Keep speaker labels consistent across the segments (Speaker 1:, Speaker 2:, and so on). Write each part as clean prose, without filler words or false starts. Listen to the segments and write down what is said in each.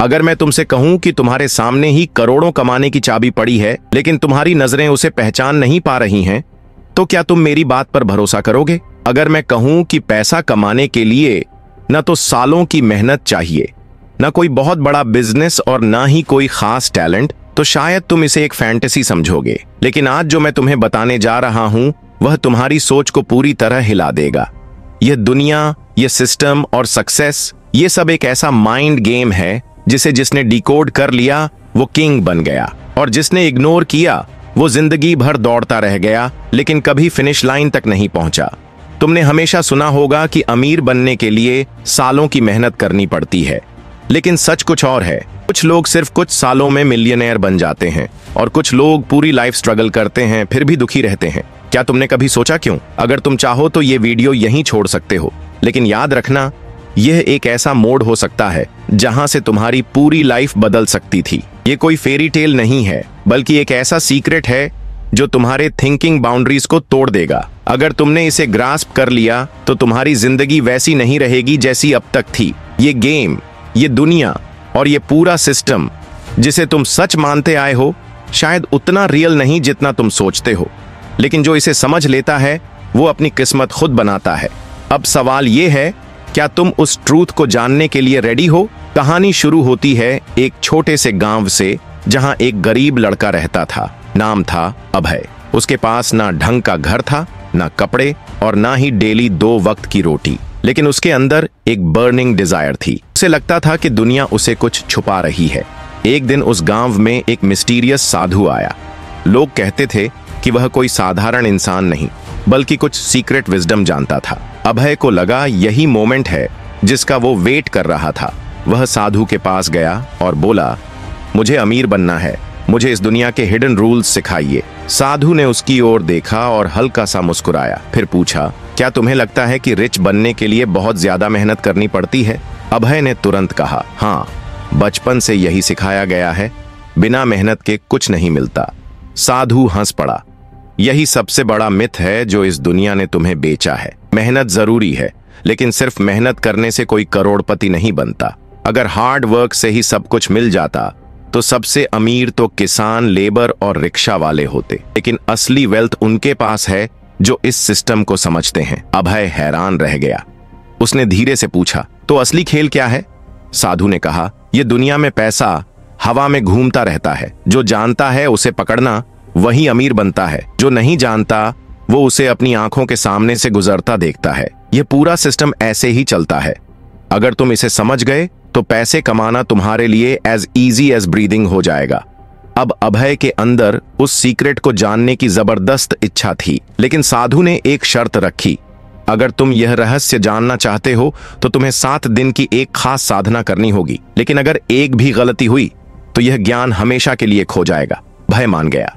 Speaker 1: अगर मैं तुमसे कहूं कि तुम्हारे सामने ही करोड़ों कमाने की चाबी पड़ी है, लेकिन तुम्हारी नजरें उसे पहचान नहीं पा रही हैं, तो क्या तुम मेरी बात पर भरोसा करोगे? अगर मैं कहूं कि पैसा कमाने के लिए न तो सालों की मेहनत चाहिए, न कोई बहुत बड़ा बिजनेस और ना ही कोई खास टैलेंट, तो शायद तुम इसे एक फैंटेसी समझोगे। लेकिन आज जो मैं तुम्हें बताने जा रहा हूं वह तुम्हारी सोच को पूरी तरह हिला देगा। यह दुनिया, यह सिस्टम और सक्सेस, ये सब एक ऐसा माइंड गेम है जिसने डिकोड कर लिया वो किंग बन गया, और जिसने इग्नोर किया वो जिंदगी भर दौड़ता रह गया लेकिन कभी फिनिश लाइन तक नहीं पहुंचा। तुमने हमेशा सुना होगा कि अमीर बनने के लिए सालों की मेहनत करनी पड़ती है, लेकिन सच कुछ और है। कुछ लोग सिर्फ कुछ सालों में मिलियनेयर बन जाते हैं और कुछ लोग पूरी लाइफ स्ट्रगल करते हैं फिर भी दुखी रहते हैं। क्या तुमने कभी सोचा क्यों? अगर तुम चाहो तो ये वीडियो यहीं छोड़ सकते हो, लेकिन याद रखना, यह एक ऐसा मोड हो सकता है जहां से तुम्हारी पूरी लाइफ बदल सकती थी। ये कोई फेरी टेल नहीं है, बल्कि एक ऐसा सीक्रेट है जो तुम्हारे थिंकिंग बाउंड्रीज को तोड़ देगा। अगर तुमने इसे ग्रास्प कर लिया तो तुम्हारी जिंदगी वैसी नहीं रहेगी जैसी अब तक थी। ये गेम, ये दुनिया और ये पूरा सिस्टम जिसे तुम सच मानते आए हो शायद उतना रियल नहीं जितना तुम सोचते हो, लेकिन जो इसे समझ लेता है वो अपनी किस्मत खुद बनाता है। अब सवाल ये है, क्या तुम उस ट्रूथ को जानने के लिए रेडी हो? कहानी शुरू होती है एक छोटे से गांव से जहां एक गरीब लड़का रहता था। नाम था अभय। उसके पास ना ढंग का घर था, ना कपड़े और ना ही डेली 2 वक्त की रोटी, लेकिन उसके अंदर एक बर्निंग डिजायर थी। उसे लगता था कि दुनिया उसे कुछ छुपा रही है। एक दिन उस गांव में एक मिस्टीरियस साधु आया। लोग कहते थे कि वह कोई साधारण इंसान नहीं बल्कि कुछ सीक्रेट विजडम जानता था। अभय को लगा यही मोमेंट है जिसका वो वेट कर रहा था। वह साधु के पास गया और बोला, मुझे अमीर बनना है, मुझे इस दुनिया के हिडन रूल्स सिखाइए। साधु ने उसकी ओर देखा और हल्का सा मुस्कुराया, फिर पूछा, क्या तुम्हें लगता है कि रिच बनने के लिए बहुत ज्यादा मेहनत करनी पड़ती है? अभय ने तुरंत कहा, हाँ, बचपन से यही सिखाया गया है, बिना मेहनत के कुछ नहीं मिलता। साधु हंस पड़ा, यही सबसे बड़ा मिथ है जो इस दुनिया ने तुम्हें बेचा है। मेहनत जरूरी है, लेकिन सिर्फ मेहनत करने से कोई करोड़पति नहीं बनता। अगर हार्ड वर्क से ही सब कुछ मिल जाता तो सबसे अमीर तो किसान, लेबर और रिक्शा वाले होते, लेकिन असली वेल्थ उनके पास है जो इस सिस्टम को समझते हैं। अभय हैरान रह गया। उसने धीरे से पूछा, तो असली खेल क्या है? साधु ने कहा, यह दुनिया में पैसा हवा में घूमता रहता है। जो जानता है उसे पकड़ना, वही अमीर बनता है। जो नहीं जानता वो उसे अपनी आंखों के सामने से गुजरता देखता है। यह पूरा सिस्टम ऐसे ही चलता है। अगर तुम इसे समझ गए तो पैसे कमाना तुम्हारे लिए एज इजी एज ब्रीदिंग हो जाएगा। अब अभय के अंदर उस सीक्रेट को जानने की जबरदस्त इच्छा थी, लेकिन साधु ने एक शर्त रखी, अगर तुम यह रहस्य जानना चाहते हो तो तुम्हें 7 दिन की एक खास साधना करनी होगी, लेकिन अगर एक भी गलती हुई तो यह ज्ञान हमेशा के लिए खो जाएगा। भय मान गया।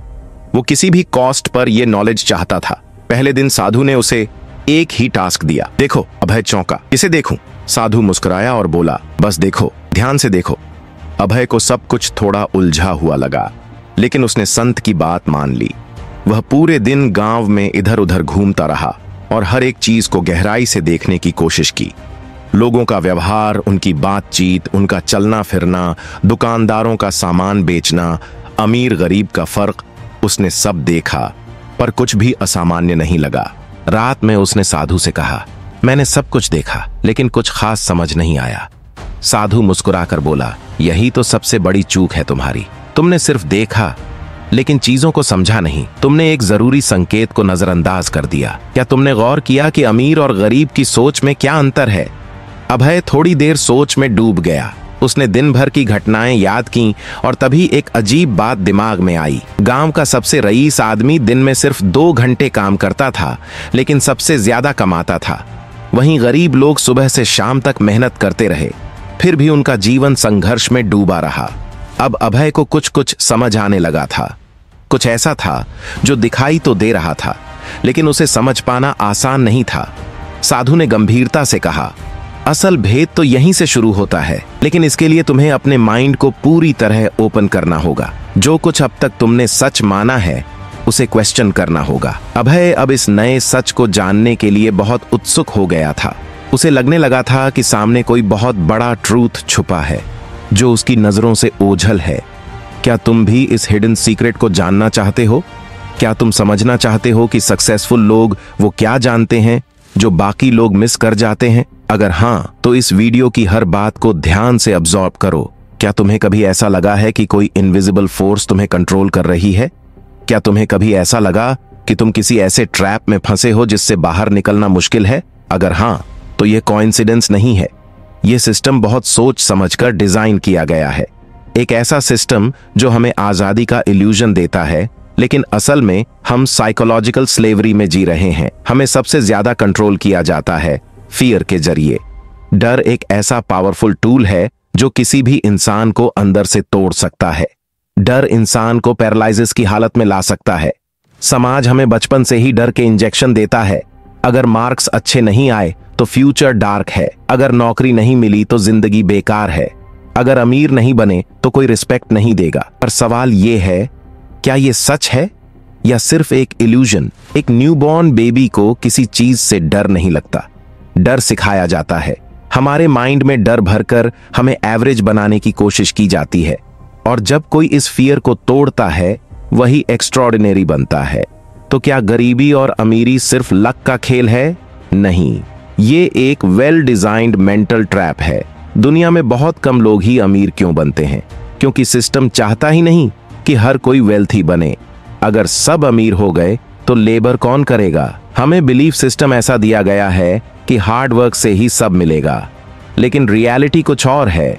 Speaker 1: वो किसी भी कॉस्ट पर यह नॉलेज चाहता था। पहले दिन साधु ने उसे एक ही टास्क दिया। देखो। अभय चौंका, इसे देखूं? साधु मुस्कुराया और बोला, बस देखो, ध्यान से देखो। अभय को सब कुछ थोड़ा उलझा हुआ लगा, लेकिन उसने संत की बात मान ली। वह पूरे दिन गांव में इधर उधर घूमता रहा और हर एक चीज को गहराई से देखने की कोशिश की। लोगों का व्यवहार, उनकी बातचीत, उनका चलना फिरना, दुकानदारों का सामान बेचना, अमीर गरीब का फर्क, उसने सब देखा, पर कुछ भी असामान्य नहीं लगा। रात में उसने साधु से कहा, मैंने सब कुछ देखा लेकिन कुछ खास समझ नहीं आया। साधु मुस्कुराकर बोला, यही तो सबसे बड़ी चूक है तुम्हारी। तुमने सिर्फ देखा लेकिन चीजों को समझा नहीं। तुमने एक जरूरी संकेत को नजरअंदाज कर दिया। क्या तुमने गौर किया कि अमीर और गरीब की सोच में क्या अंतर है? अभय थोड़ी देर सोच में डूब गया। उसने दिन भर की घटनाएं याद की और तभी एक अजीब बात दिमाग में आई। गांव का सबसे रईस आदमी दिन में सिर्फ 2 घंटे काम करता था, लेकिन सबसे ज्यादा कमाता था। वहीं गरीब लोग सुबह से शाम तक मेहनत करते रहे, फिर भी उनका जीवन संघर्ष में डूबा रहा। अब अभय को कुछ कुछ समझ आने लगा था। कुछ ऐसा था जो दिखाई तो दे रहा था, लेकिन उसे समझ पाना आसान नहीं था। साधु ने गंभीरता से कहा, असल भेद तो यहीं से शुरू होता है, लेकिन इसके लिए तुम्हें अपने माइंड को पूरी तरह ओपन करना होगा। जो कुछ अब तक तुमने सच माना है उसे क्वेश्चन करना होगा। अभय अब इस नए सच को जानने के लिए बहुत उत्सुक हो गया था। उसे लगने लगा था कि सामने कोई बहुत बड़ा ट्रूथ छुपा है जो उसकी नजरों से ओझल है। क्या तुम भी इस हिडन सीक्रेट को जानना चाहते हो? क्या तुम समझना चाहते हो कि सक्सेसफुल लोग वो क्या जानते हैं जो बाकी लोग मिस कर जाते हैं? अगर हाँ, तो इस वीडियो की हर बात को ध्यान से अब्सॉर्ब करो। क्या तुम्हें कभी ऐसा लगा है कि कोई इनविजिबल फोर्स तुम्हें कंट्रोल कर रही है? क्या तुम्हें कभी ऐसा लगा कि तुम किसी ऐसे ट्रैप में फंसे हो जिससे बाहर निकलना मुश्किल है? अगर हाँ, तो यह कोइंसिडेंस नहीं है। यह सिस्टम बहुत सोच समझकर डिजाइन किया गया है। एक ऐसा सिस्टम जो हमें आजादी का इल्यूजन देता है, लेकिन असल में हम साइकोलॉजिकल स्लेवरी में जी रहे हैं। हमें सबसे ज्यादा कंट्रोल किया जाता है फियर के जरिए। डर एक ऐसा पावरफुल टूल है जो किसी भी इंसान को अंदर से तोड़ सकता है। डर इंसान को पैरालिसिस की हालत में ला सकता है। समाज हमें बचपन से ही डर के इंजेक्शन देता है। अगर मार्क्स अच्छे नहीं आए तो फ्यूचर डार्क है। अगर नौकरी नहीं मिली तो जिंदगी बेकार है। अगर अमीर नहीं बने तो कोई रिस्पेक्ट नहीं देगा। पर सवाल यह है, क्या यह सच है या सिर्फ एक इल्यूजन? एक न्यूबॉर्न बेबी को किसी चीज से डर नहीं लगता। डर सिखाया जाता है। हमारे माइंड में डर भरकर हमें एवरेज बनाने की कोशिश की जाती है, और जब कोई इस फियर को तोड़ता है वही एक्स्ट्रॉर्डिनरी बनता है। तो क्या गरीबी और अमीरी सिर्फ लक का खेल है? नहीं, ये एक वेल डिजाइंड मेंटल ट्रैप है। दुनिया में बहुत कम लोग ही अमीर क्यों बनते हैं? क्योंकि सिस्टम चाहता ही नहीं कि हर कोई वेल्थी बने। अगर सब अमीर हो गए तो लेबर कौन करेगा? हमें बिलीफ सिस्टम ऐसा दिया गया है कि हार्ड वर्क से ही सब मिलेगा, लेकिन रियलिटी कुछ और है।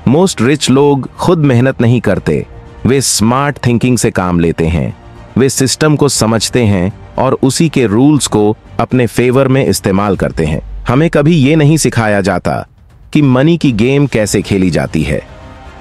Speaker 1: मोस्ट रिच लोग खुद मेहनत नहीं करते, वे स्मार्ट थिंकिंग से काम लेते हैं। वे सिस्टम को समझते हैं और उसी के रूल्स को अपने फेवर में इस्तेमाल करते हैं। हमें कभी ये नहीं सिखाया जाता कि मनी की गेम कैसे खेली जाती है।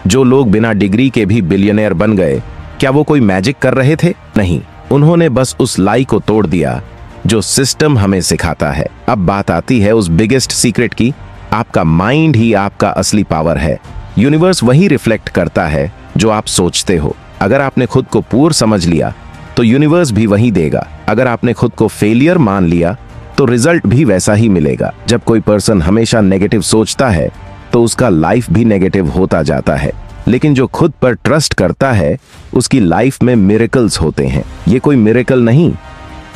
Speaker 1: जो लोग बिना डिग्री के भी बिलियनर बन गए, क्या वो कोई मैजिक कर रहे थे? नहीं, उन्होंने बस उस लाई को तोड़ दिया जो सिस्टम हमें सिखाता है। अब बात आती है उस बिगेस्ट सीक्रेट की। आपका माइंड ही आपका असली पावर है। यूनिवर्स वही रिफ्लेक्ट करता है जो आप सोचते हो। अगर आपने खुद को पुअर समझ लिया तो यूनिवर्स भी वही देगा। अगर आपने खुद को फेलियर मान लिया तो रिजल्ट भी वैसा ही मिलेगा। जब कोई पर्सन हमेशा नेगेटिव सोचता है तो उसका लाइफ भी नेगेटिव होता जाता है, लेकिन जो खुद पर ट्रस्ट करता है उसकी लाइफ में मिरेकल्स होते हैं। ये कोई मिरेकल नहीं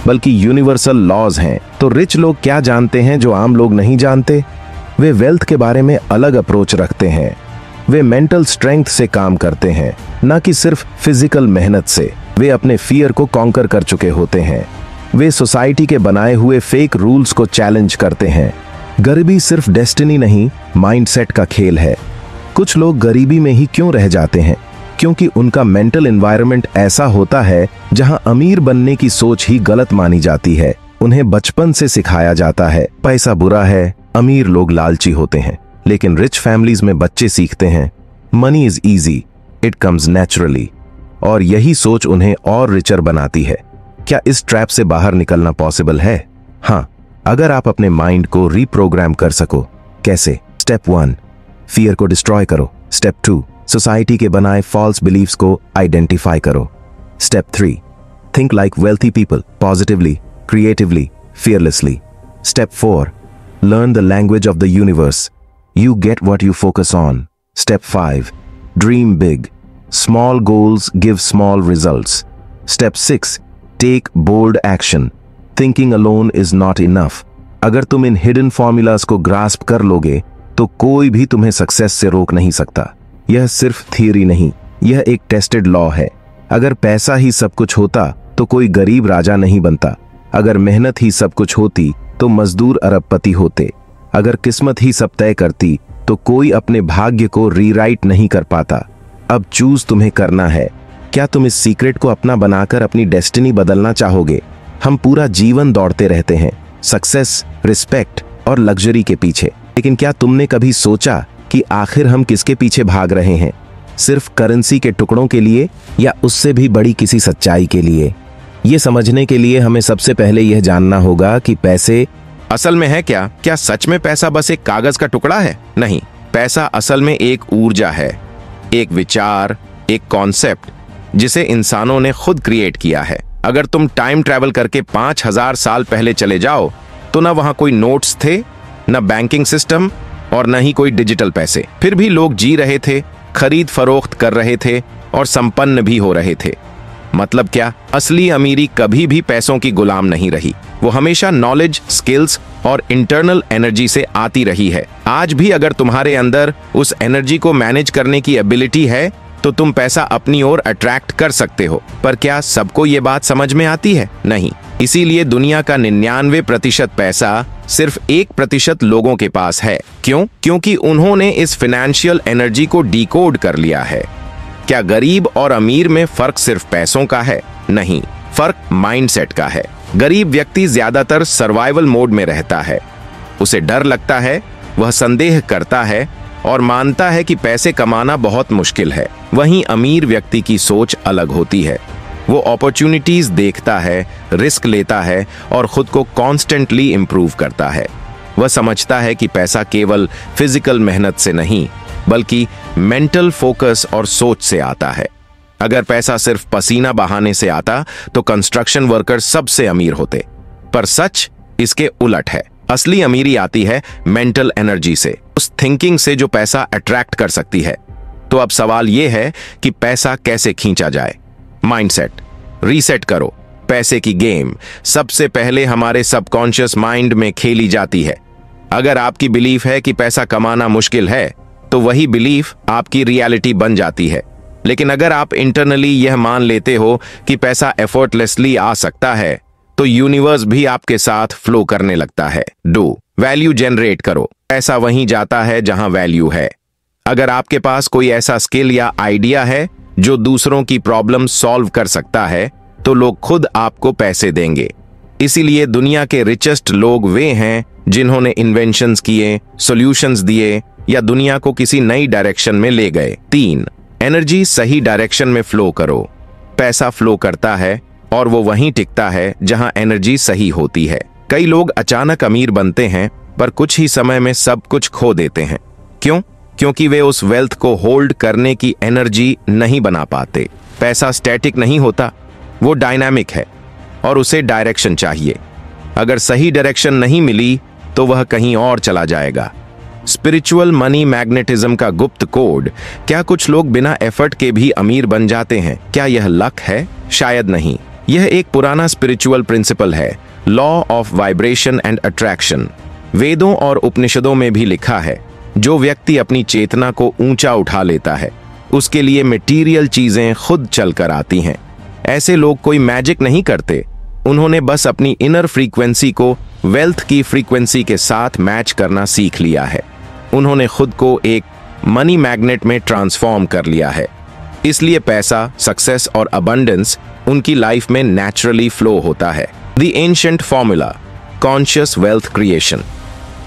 Speaker 1: बल्कि यूनिवर्सल लॉज हैं। तो रिच लोग क्या जानते हैं जो आम लोग नहीं जानते? वे वेल्थ के बारे में अलग अप्रोच रखते हैं। वे मेंटल स्ट्रेंथ से काम करते हैं, ना कि सिर्फ फिजिकल मेहनत से। वे अपने फियर को कॉन्कर कर चुके होते हैं। वे सोसाइटी के बनाए हुए फेक रूल्स को चैलेंज करते हैं। गरीबी सिर्फ डेस्टिनी नहीं, माइंडसेट का खेल है। कुछ लोग गरीबी में ही क्यों रह जाते हैं? क्योंकि उनका मेंटल एनवायरनमेंट ऐसा होता है जहां अमीर बनने की सोच ही गलत मानी जाती है। उन्हें बचपन से सिखाया जाता है पैसा बुरा है, अमीर लोग लालची होते हैं। लेकिन रिच फैमिलीज में बच्चे सीखते हैं money is easy, it comes naturally, और यही सोच उन्हें और रिचर बनाती है। क्या इस ट्रैप से बाहर निकलना पॉसिबल है? हाँ, अगर आप अपने माइंड को रीप्रोग्राम कर सको। कैसे? स्टेप 1, फियर को डिस्ट्रॉय करो। स्टेप 2, सोसाइटी के बनाए फॉल्स बिलीफ्स को आइडेंटिफाई करो। Step 3, think like wealthy people, positively, creatively, fearlessly. Step 4, learn the language of the universe. You get what you focus on. Step 5, dream big. Small goals give small results. Step 6, take bold action. Thinking alone is not enough. अगर तुम इन hidden formulas को grasp कर लोगे तो कोई भी तुम्हें success से रोक नहीं सकता। यह सिर्फ थियरी नहीं, यह एक टेस्टेड लॉ है। अगर पैसा ही सब कुछ होता तो कोई गरीब राजा नहीं बनता। अगर मेहनत ही सब कुछ होती तो मजदूर अरबपति होते। अगर किस्मत ही सब तय करती तो कोई अपने भाग्य को रीराइट नहीं कर पाता। अब चूज तुम्हें करना है। क्या तुम इस सीक्रेट को अपना बनाकर अपनी डेस्टिनी बदलना चाहोगे? हम पूरा जीवन दौड़ते रहते हैं सक्सेस, रिस्पेक्ट और लग्जरी के पीछे, लेकिन क्या तुमने कभी सोचा कि आखिर हम किसके पीछे भाग रहे हैं? सिर्फ करेंसी के टुकड़ों के लिए या उससे भी बड़ी किसी सच्चाई के लिए? ये समझने के लिए हमें सबसे पहले यह जानना होगा कि पैसे असल में है क्या? क्या सच में पैसा बस एक कागज का टुकड़ा है? नहीं, पैसा असल में एक ऊर्जा है, एक विचार, एक कॉन्सेप्ट जिसे इंसानों ने खुद क्रिएट किया है। अगर तुम टाइम ट्रैवल करके 5000 साल पहले चले जाओ तो ना वहां कोई नोट्स थे, ना बैंकिंग सिस्टम, और न ही कोई डिजिटल पैसे। फिर भी लोग जी रहे थे, खरीद फरोख्त कर रहे थे और संपन्न भी हो रहे थे। मतलब क्या? असली अमीरी कभी भी पैसों की गुलाम नहीं रही। वो हमेशा नॉलेज, स्किल्स और इंटरनल एनर्जी से आती रही है। आज भी अगर तुम्हारे अंदर उस एनर्जी को मैनेज करने की एबिलिटी है तो तुम पैसा अपनी ओर अट्रैक्ट कर सकते हो। पर क्या सबको ये बात समझ में आती है? नहीं। इसीलिए दुनिया का 99% पैसा सिर्फ 1% लोगों के पास है। क्यों? क्योंकि उन्होंने इस फाइनेंशियल एनर्जी को डिकोड कर लिया है। क्या गरीब और अमीर में फर्क सिर्फ पैसों का है? नहीं, फर्क माइंडसेट का है। गरीब व्यक्ति ज्यादातर सर्वाइवल मोड में रहता है। उसे डर लगता है, वह संदेह करता है और मानता है कि पैसे कमाना बहुत मुश्किल है। वहीं अमीर व्यक्ति की सोच अलग होती है। वो अपॉर्चुनिटीज देखता है, रिस्क लेता है और खुद को कॉन्स्टेंटली इंप्रूव करता है। वह समझता है कि पैसा केवल फिजिकल मेहनत से नहीं बल्कि मेंटल फोकस और सोच से आता है। अगर पैसा सिर्फ पसीना बहाने से आता तो कंस्ट्रक्शन वर्कर सबसे अमीर होते। पर सच इसके उलट है। असली अमीरी आती है मेंटल एनर्जी से, उस थिंकिंग से जो पैसा अट्रैक्ट कर सकती है। तो अब सवाल यह है कि पैसा कैसे खींचा जाए? माइंडसेट रीसेट करो। पैसे की गेम सबसे पहले हमारे सबकॉन्शियस माइंड में खेली जाती है। अगर आपकी बिलीफ है कि पैसा कमाना मुश्किल है तो वही बिलीफ आपकी रियलिटी बन जाती है। लेकिन अगर आप इंटरनली यह मान लेते हो कि पैसा एफर्टलेसली आ सकता है तो यूनिवर्स भी आपके साथ फ्लो करने लगता है। डू वैल्यू जनरेट करो। पैसा वहीं जाता है जहां वैल्यू है। अगर आपके पास कोई ऐसा स्किल या आइडिया है जो दूसरों की प्रॉब्लम सॉल्व कर सकता है तो लोग खुद आपको पैसे देंगे। इसीलिए दुनिया के रिचेस्ट लोग वे हैं जिन्होंने इन्वेंशंस किए, सॉल्यूशंस दिए या दुनिया को किसी नई डायरेक्शन में ले गए। 3, एनर्जी सही डायरेक्शन में फ्लो करो। पैसा फ्लो करता है और वो वहीं टिकता है जहां एनर्जी सही होती है। कई लोग अचानक अमीर बनते हैं पर कुछ ही समय में सब कुछ खो देते हैं। क्यों? क्योंकि वे उस वेल्थ को होल्ड करने की एनर्जी नहीं बना पाते। पैसा स्टैटिक नहीं होता, वो डायनामिक है और उसे डायरेक्शन चाहिए। अगर सही डायरेक्शन नहीं मिली तो वह कहीं और चला जाएगा। स्पिरिचुअल मनी मैग्नेटिज्म का गुप्त कोड। क्या कुछ लोग बिना एफर्ट के भी अमीर बन जाते हैं? क्या यह लक है? शायद नहीं। यह एक पुराना स्पिरिचुअल प्रिंसिपल है, law of vibration and attraction. वेदों और उपनिषदों में भी लिखा है, जो व्यक्ति अपनी चेतना को ऊंचा उठा लेता है उसके लिए मटेरियल चीजें खुद चलकर आती हैं। ऐसे लोग कोई मैजिक नहीं करते, उन्होंने बस अपनी इनर फ्रीक्वेंसी को वेल्थ की फ्रीक्वेंसी के साथ मैच करना सीख लिया है। उन्होंने खुद को एक मनी मैग्नेट में ट्रांसफॉर्म कर लिया है। इसलिए पैसा, सक्सेस और अबंडेंस उनकी लाइफ में नेचुरली फ्लो होता है। The ancient formula, conscious wealth creation.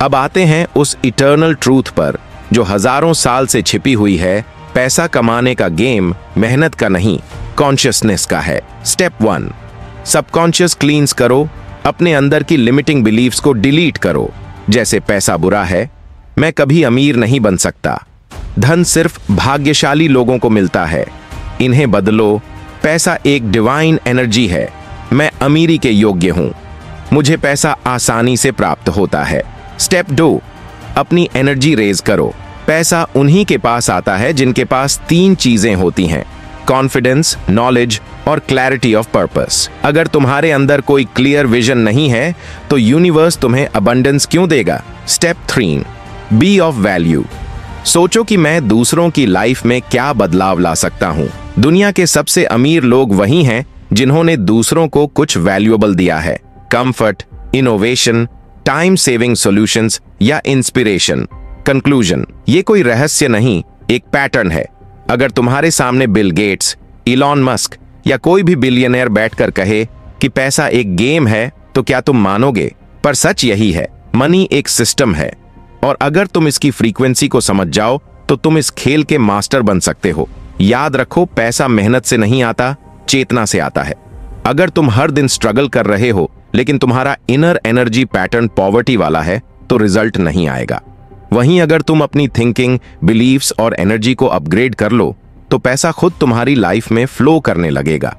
Speaker 1: अब आते हैं उस इटर्नल ट्रूथ पर जो हजारों साल से छिपी हुई है। पैसा कमाने का गेम मेहनत का नहीं, कॉन्शियसनेस का है। स्टेप 1, सबकॉन्शियस क्लींस करो। अपने अंदर की लिमिटिंग बिलीफ्स को डिलीट करो। जैसे पैसा बुरा है, मैं कभी अमीर नहीं बन सकता, धन सिर्फ भाग्यशाली लोगों को मिलता है, इन्हें बदलो। पैसा एक डिवाइन एनर्जी है, मैं अमीरी के योग्य हूं, मुझे पैसा आसानी से प्राप्त होता है। स्टेप 2, अपनी एनर्जी रेज करो। पैसा उन्हीं के पास आता है जिनके पास 3 चीजें होती हैं, कॉन्फिडेंस, नॉलेज और क्लैरिटी ऑफ पर्पस। अगर तुम्हारे अंदर कोई क्लियर विजन नहीं है तो यूनिवर्स तुम्हें अबंडेंस क्यों देगा? Step 3, be of value. सोचो कि मैं दूसरों की लाइफ में क्या बदलाव ला सकता हूं। दुनिया के सबसे अमीर लोग वही हैं जिन्होंने दूसरों को कुछ वैल्यूएबल दिया है, comfort, innovation, time saving solutions या इंस्पिरेशन। कंक्लूजन, ये कोई रहस्य नहीं, एक पैटर्न है। अगर तुम्हारे सामने बिल गेट्स, इलॉन मस्क या कोई भी बिलियनर बैठकर कहे कि पैसा एक गेम है तो क्या तुम मानोगे? पर सच यही है, मनी एक सिस्टम है और अगर तुम इसकी फ्रीक्वेंसी को समझ जाओ तो तुम इस खेल के मास्टर बन सकते हो। याद रखो, पैसा मेहनत से नहीं आता, चेतना से आता है। अगर तुम हर दिन स्ट्रगल कर रहे हो लेकिन तुम्हारा इनर एनर्जी पैटर्न पॉवर्टी वाला है तो रिजल्ट नहीं आएगा। वहीं अगर तुम अपनी थिंकिंग, बिलीफ्स और एनर्जी को अपग्रेड कर लो तो पैसा खुद तुम्हारी लाइफ में फ्लो करने लगेगा।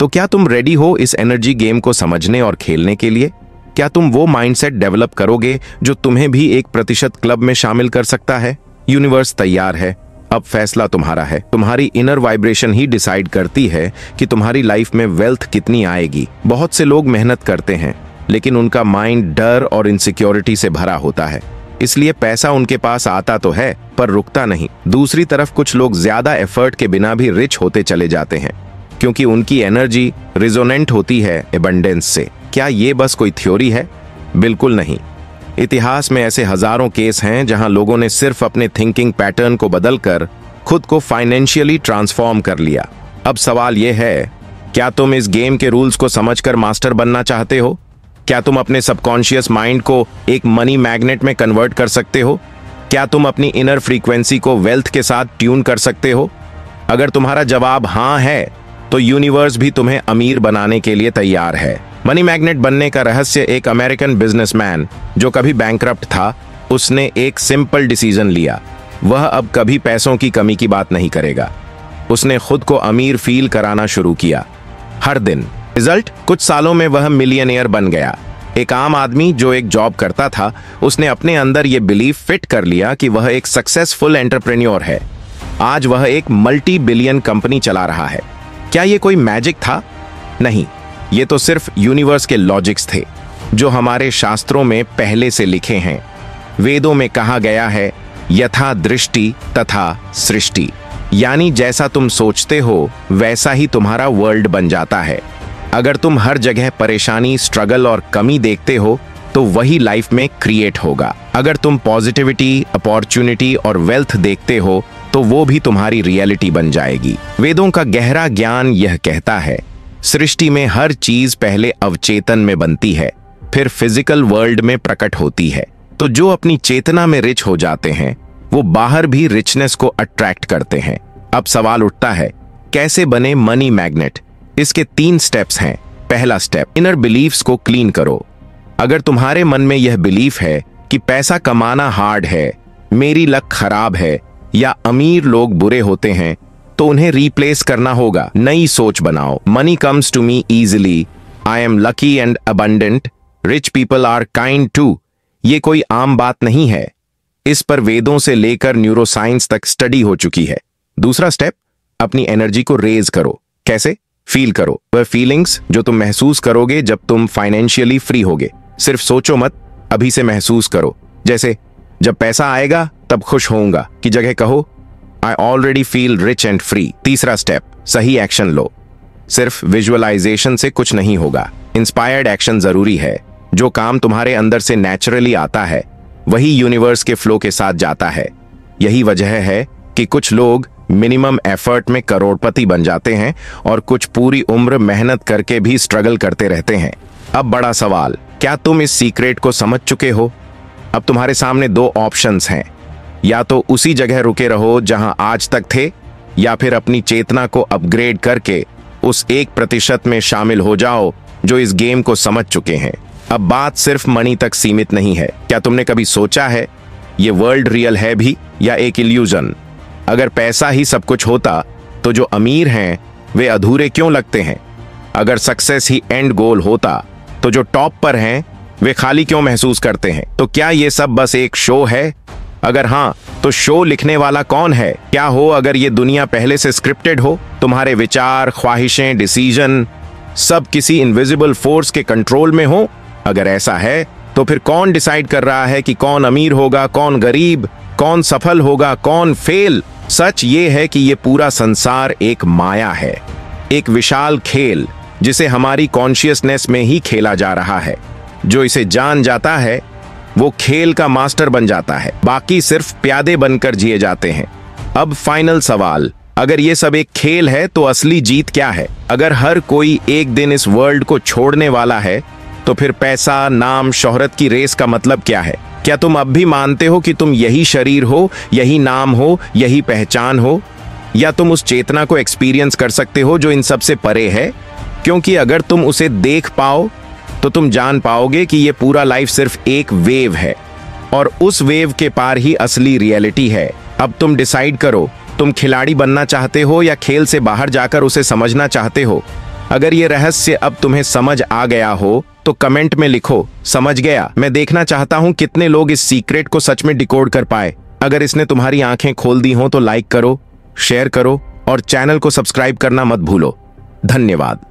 Speaker 1: तो क्या तुम रेडी हो इस एनर्जी गेम को समझने और खेलने के लिए? क्या तुम वो माइंडसेट डेवलप करोगे जो तुम्हें भी 1% क्लब में शामिल कर सकता है? यूनिवर्स तैयार है, अब फैसला तुम्हारा है। तुम्हारी इनर वाइब्रेशन ही डिसाइड करती है कि तुम्हारी लाइफ में वेल्थ कितनी आएगी। बहुत से लोग मेहनत करते हैं, लेकिन उनका माइंड डर और इनसिक्योरिटी से भरा होता है, इसलिए पैसा उनके पास आता तो है पर रुकता नहीं। दूसरी तरफ कुछ लोग ज्यादा एफर्ट के बिना भी रिच होते चले जाते हैं, क्योंकि उनकी एनर्जी रिजोनेंट होती है एबंडेंस से। क्या ये बस कोई थ्योरी है? बिल्कुल नहीं। इतिहास में ऐसे हजारों केस हैं जहां लोगों ने सिर्फ अपने थिंकिंग पैटर्न को बदलकर खुद को फाइनेंशियली ट्रांसफॉर्म कर लिया। अब सवाल यह है, क्या तुम इस गेम के रूल्स को समझकर मास्टर बनना चाहते हो? क्या तुम अपने सबकॉन्शियस माइंड को एक मनी मैग्नेट में कन्वर्ट कर सकते हो? क्या तुम अपनी इनर फ्रीक्वेंसी को वेल्थ के साथ ट्यून कर सकते हो? अगर तुम्हारा जवाब हाँ है, तो यूनिवर्स भी तुम्हें अमीर बनाने के लिए तैयार है। मनी मैग्नेट बनने का रहस्य एक अमेरिकन बिजनेसमैन जो कभी बैंकरप्ट था, उसने एक सिंपल डिसीजन लिया। वह अब कभी पैसों की कमी की बात नहीं करेगा। उसने खुद को अमीर फील कराना शुरू किया, हर दिन। रिजल्ट, कुछ सालों में वह मिलियनेयर बन गया। एक आम आदमी जो एक जॉब करता था, उसने अपने अंदर यह बिलीफ फिट कर लिया कि वह एक सक्सेसफुल एंटरप्रेन्योर है। आज वह एक मल्टी बिलियन कंपनी चला रहा है। क्या यह कोई मैजिक था? नहीं, ये तो सिर्फ यूनिवर्स के लॉजिक्स थे जो हमारे शास्त्रों में पहले से लिखे हैं। वेदों में कहा गया है, यथा दृष्टि तथा सृष्टि, यानी जैसा तुम सोचते हो वैसा ही तुम्हारा वर्ल्ड बन जाता है। अगर तुम हर जगह परेशानी, स्ट्रगल और कमी देखते हो तो वही लाइफ में क्रिएट होगा। अगर तुम पॉजिटिविटी, अपॉर्चुनिटी और वेल्थ देखते हो तो वो भी तुम्हारी रियलिटी बन जाएगी। वेदों का गहरा ज्ञान यह कहता है, सृष्टि में हर चीज पहले अवचेतन में बनती है, फिर फिजिकल वर्ल्ड में प्रकट होती है। तो जो अपनी चेतना में रिच हो जाते हैं, वो बाहर भी रिचनेस को अट्रैक्ट करते हैं। अब सवाल उठता है, कैसे बने मनी मैग्नेट? इसके 3 स्टेप्स हैं। पहला स्टेप, इनर बिलीफ्स को क्लीन करो। अगर तुम्हारे मन में यह बिलीफ है कि पैसा कमाना हार्ड है, मेरी लक खराब है या अमीर लोग बुरे होते हैं, तो उन्हें रिप्लेस करना होगा। नई सोच बनाओ। Money comes to me easily, I am lucky and abundant, rich people are kind to. ये कोई आम बात नहीं है, इस पर वेदों से लेकर न्यूरोसाइंस तक स्टडी हो चुकी है। दूसरा स्टेप, अपनी एनर्जी को रेज करो। कैसे? फील करो वह फीलिंग्स जो तुम महसूस करोगे जब तुम फाइनेंशियली फ्री होगे। सिर्फ सोचो मत, अभी से महसूस करो। जैसे जब पैसा आएगा तब खुश होऊंगा की जगह कहो, I already feel rich and free. तीसरा स्टेप, सही एक्शन लो। सिर्फ विजुअलाइजेशन से कुछ नहीं होगा, इंस्पायर्ड एक्शन जरूरी है। जो काम तुम्हारे अंदर से नेचुरली आता है वही यूनिवर्स के फ्लो के साथ जाता है। यही वजह है कि कुछ लोग मिनिमम एफर्ट में करोड़पति बन जाते हैं और कुछ पूरी उम्र मेहनत करके भी स्ट्रगल करते रहते हैं। अब बड़ा सवाल, क्या तुम इस सीक्रेट को समझ चुके हो? अब तुम्हारे सामने 2 ऑप्शंस हैं, या तो उसी जगह रुके रहो जहां आज तक थे, या फिर अपनी चेतना को अपग्रेड करके उस 1% में शामिल हो जाओ जो इस गेम को समझ चुके हैं। अब बात सिर्फ मनी तक सीमित नहीं है। क्या तुमने कभी सोचा है ये वर्ल्ड रियल है भी या एक इल्यूजन? अगर पैसा ही सब कुछ होता तो जो अमीर हैं वे अधूरे क्यों लगते हैं? अगर सक्सेस ही एंड गोल होता तो जो टॉप पर हैं वे खाली क्यों महसूस करते हैं? तो क्या ये सब बस एक शो है? अगर हाँ, तो शो लिखने वाला कौन है? क्या हो अगर ये दुनिया पहले से स्क्रिप्टेड हो? तुम्हारे विचार, ख्वाहिशें, डिसीजन सब किसी इनविजिबल फोर्स के कंट्रोल में हो? अगर ऐसा है तो फिर कौन डिसाइड कर रहा है कि कौन अमीर होगा, कौन गरीब, कौन सफल होगा, कौन फेल? सच ये है कि ये पूरा संसार एक माया है, एक विशाल खेल जिसे हमारी कॉन्शियसनेस में ही खेला जा रहा है। जो इसे जान जाता है वो खेल का मास्टर बन जाता है, बाकी सिर्फ प्यादे बनकर जिए जाते हैं। अब फाइनल सवाल, अगर ये सब एक खेल है तो असली जीत क्या है? अगर हर कोई एक दिन इस वर्ल्ड को छोड़ने वाला है तो फिर पैसा, नाम, शोहरत की रेस का मतलब क्या है? क्या तुम अब भी मानते हो कि तुम यही शरीर हो, यही नाम हो, यही पहचान हो? या तुम उस चेतना को एक्सपीरियंस कर सकते हो जो इन सब से परे है? क्योंकि अगर तुम उसे देख पाओ तो तुम जान पाओगे कि ये पूरा लाइफ सिर्फ एक वेव है और उस वेव के पार ही असली रियलिटी है। अब तुम डिसाइड करो, तुम खिलाड़ी बनना चाहते हो या खेल से बाहर जाकर उसे समझना चाहते हो? अगर ये रहस्य अब तुम्हें समझ आ गया हो तो कमेंट में लिखो समझ गया। मैं देखना चाहता हूं कितने लोग इस सीक्रेट को सच में डिकोड कर पाए। अगर इसने तुम्हारी आंखें खोल दी हो तो लाइक करो, शेयर करो और चैनल को सब्सक्राइब करना मत भूलो। धन्यवाद।